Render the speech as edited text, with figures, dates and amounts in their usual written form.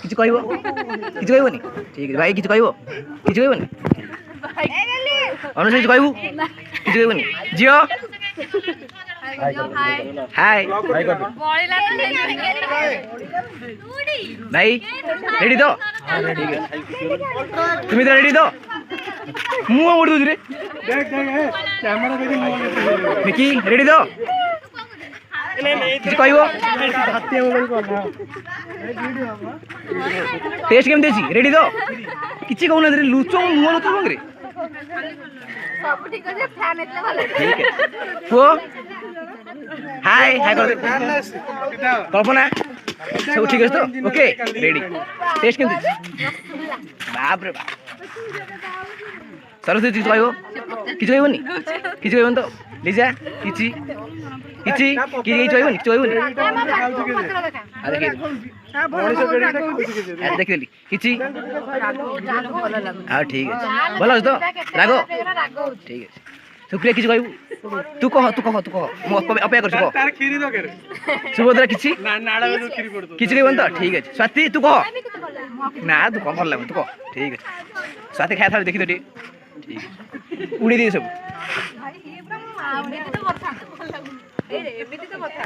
কিছু কইব কিছু কইবনি ঠিক আছে ভাই কিছু কইব কিছু কইবনি অনুষ কিছু কইব কিছু কইবনি জিও হাই ভাই রেডি তো তুমি তো রেডি তো মুহ মোড় দউছি রে মিকি রেডি তো কিছু কইব টেस्ट केम देछि रेडी तो किछि कहू ना रे लुचो मुह लुचो रे सब ठीक আছে ফ্যান এতলে ভালো ठीक है वो हाय हाय कर दे कल्पना सब ठीक है तो ओके रेडी टेस्ट केम देछि बाप रे बाप सरस्वती किछु कहबो किछु कहबोनी किछु कहबोन तो लिजा किछि किछि कि कहबोनी किछु कहबोनी अरे देख देली किछि हां ठीक है भलो तो रागो ठीक है सुप्रिया किछु कहबो तू कह मो अपेक्षा कर कह तार खीरी दो करे सुभद्रा किछि नाडा में खीरी पड़तो किछि कहबोन तो ठीक है स्वाति तू कह ना तू कह भल लागो तू कह ठीक है स्वाति खाया था देखि तो ठीक उड़ी दे सब भाई ये पूरा एमिति तो मथा ए एमिति तो मथा